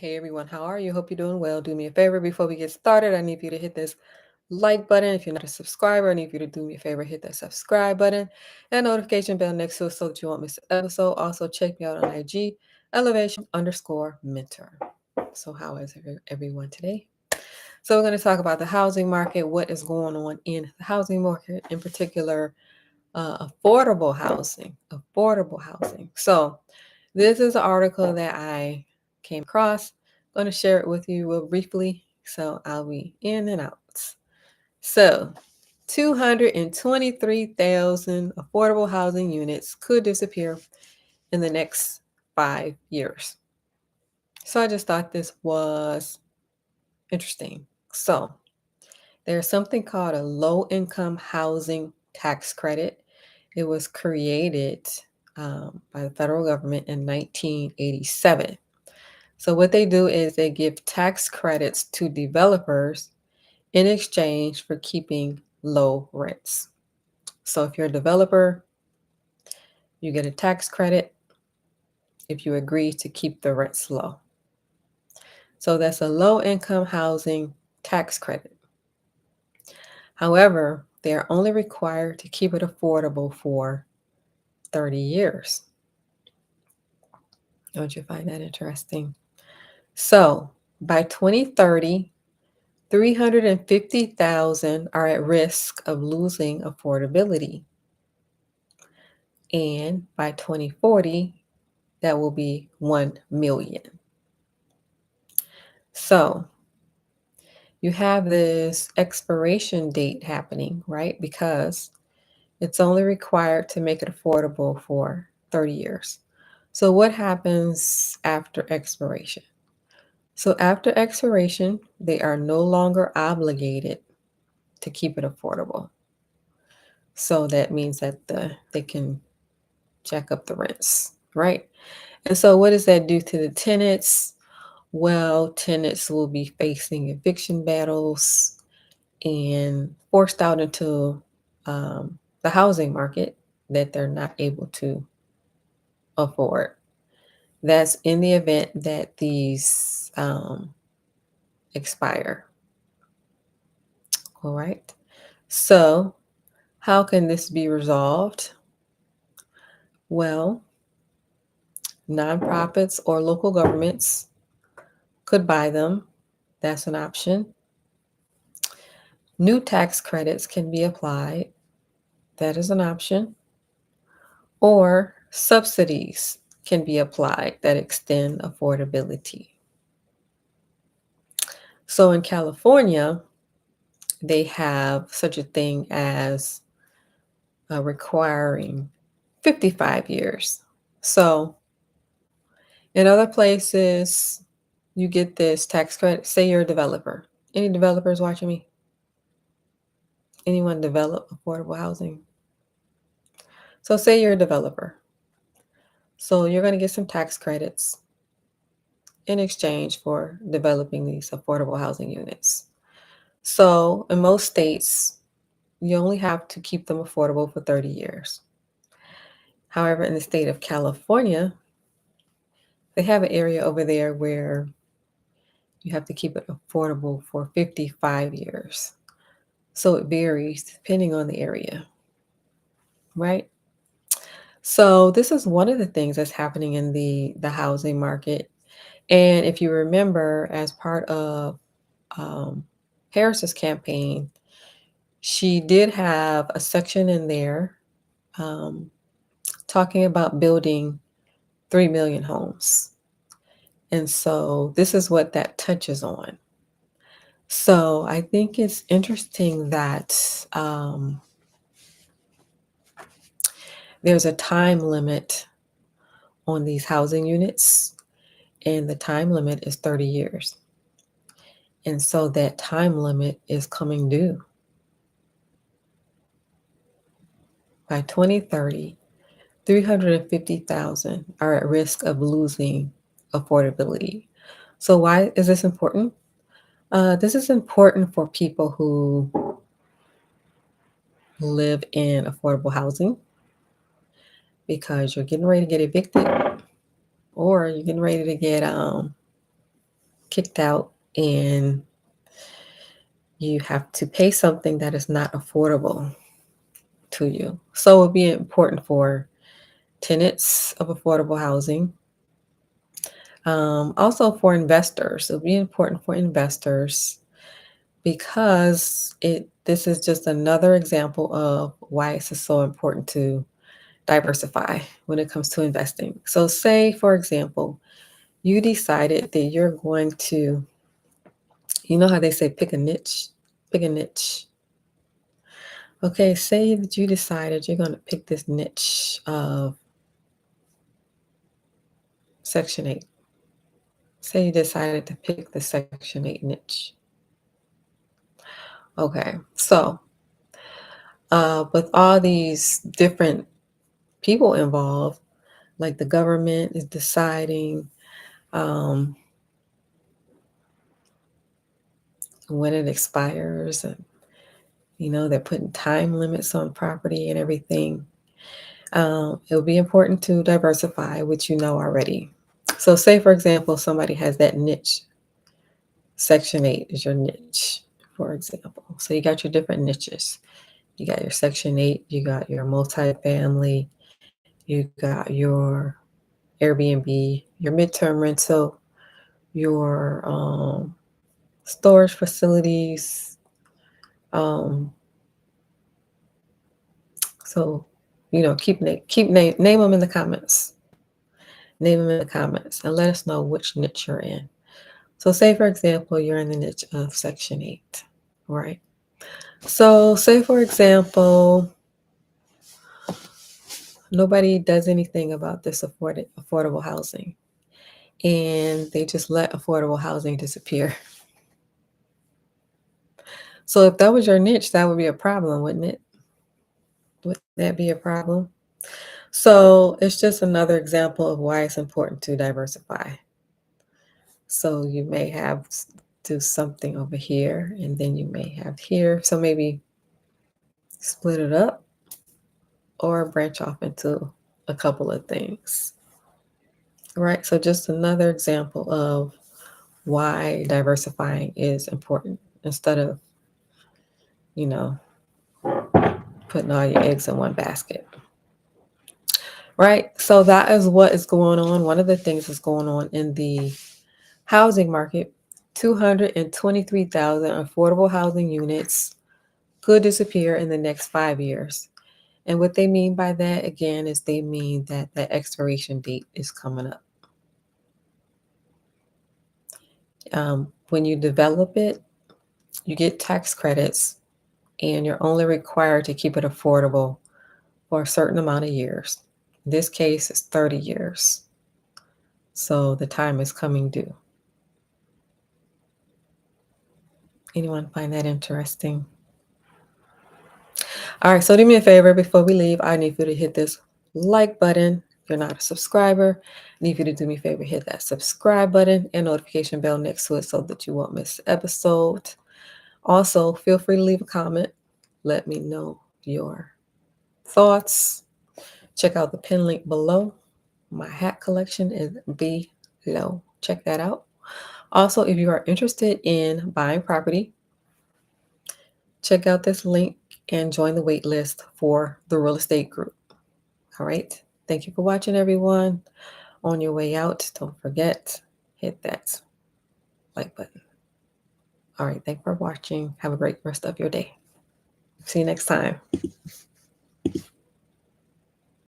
Hey everyone, how are you? Hope you're doing well. Do me a favor before we get started. I need you to hit this like button. If you're not a subscriber, I need you to do me a favor, hit that subscribe button and notification bell next to it so that you won't miss an episode. Also, check me out on IG, elevation_mentor. So, how is everyone today? So, we're going to talk about the housing market, what is going on in the housing market, in particular, affordable housing. Affordable housing. So, this is an article that I came across. I'm going to share it with you real briefly. So I'll be in and out. So 223,000 affordable housing units could disappear in the next 5 years. So I just thought this was interesting. So there's something called a low income housing tax credit. It was created by the federal government in 1987. So what they do is they give tax credits to developers in exchange for keeping low rents. So if you're a developer, you get a tax credit if you agree to keep the rents low. So that's a low income housing tax credit. However, they are only required to keep it affordable for 30 years. Don't you find that interesting? So by 2030, 350,000 are at risk of losing affordability. And by 2040, that will be 1 million. So you have this expiration date happening, right? Because it's only required to make it affordable for 30 years. So what happens after expiration? So after expiration, they are no longer obligated to keep it affordable. So that means that they can jack up the rents, right? And so what does that do to the tenants? Well, tenants will be facing eviction battles and forced out into the housing market that they're not able to afford. That's in the event that these expire. All right. So, how can this be resolved? Well, nonprofits or local governments could buy them. That's an option. New tax credits can be applied. That is an option. Or subsidies can be applied that extend affordability. So in California, they have such a thing as requiring 55 years. So in other places, you get this tax credit. Say you're a developer. Any developers watching me? Anyone develop affordable housing? So say you're a developer. So you're going to get some tax credits in exchange for developing these affordable housing units. So in most states, you only have to keep them affordable for 30 years. However, in the state of California, they have an area over there where you have to keep it affordable for 55 years. So it varies depending on the area, right? So this is one of the things that's happening in the housing market. And if you remember, as part of Harris's campaign, she did have a section in there um, talking about building 3 million homes. And so this is what that touches on. So I think it's interesting that there's a time limit on these housing units, and the time limit is 30 years. And so that time limit is coming due. By 2030, 350,000 are at risk of losing affordability. So why is this important? This is important for people who live in affordable housing because you're getting ready to get evicted or you're getting ready to get kicked out and you have to pay something that is not affordable to you. So it would be important for tenants of affordable housing. Also for investors, it would be important for investors because this is just another example of why it's so important to diversify when it comes to investing. So say, for example, you decided that you're going to, you know how they say pick a niche? Pick a niche. Okay, say that you decided you're going to pick this niche of Section 8. Say you decided to pick the Section 8 niche. Okay, so with all these different people involved, like the government is deciding um, when it expires, and they're putting time limits on property and everything. It will be important to diversify, which you know already. So, say for example, somebody has that niche. Section 8 is your niche, for example. So you got your different niches. You got your Section 8, you got your multifamily, you got your Airbnb, your midterm rental, your storage facilities. Um, so, name them in the comments. Name them in the comments and let us know which niche you're in. So, say for example, you're in the niche of Section 8, right? So, say for example, nobody does anything about this affordable housing, and they just let affordable housing disappear. So if that was your niche, that would be a problem, wouldn't it? Wouldn't that be a problem? So it's just another example of why it's important to diversify. So you may have do something over here, and then you may have here. So maybe split it up or branch off into a couple of things. Right? So just another example of why diversifying is important instead of, you know, putting all your eggs in one basket. Right? So that is what is going on. One of the things that's going on in the housing market, 223,000 affordable housing units could disappear in the next 5 years. And what they mean by that, again, is they mean that the expiration date is coming up. When you develop it, you get tax credits, and you're only required to keep it affordable for a certain amount of years. In this case, it's 30 years. So the time is coming due. Anyone find that interesting? All right, so do me a favor before we leave. I need you to hit this like button. If you're not a subscriber, I need you to do me a favor, hit that subscribe button and notification bell next to it so that you won't miss the episode. Also, feel free to leave a comment. Let me know your thoughts. Check out the pin link below. My hat collection is below. Check that out. Also, if you are interested in buying property, check out this link and join the wait list for the real estate group. All right. Thank you for watching, everyone. On your way out, don't forget, hit that like button. All right. Thanks for watching. Have a great rest of your day. See you next time.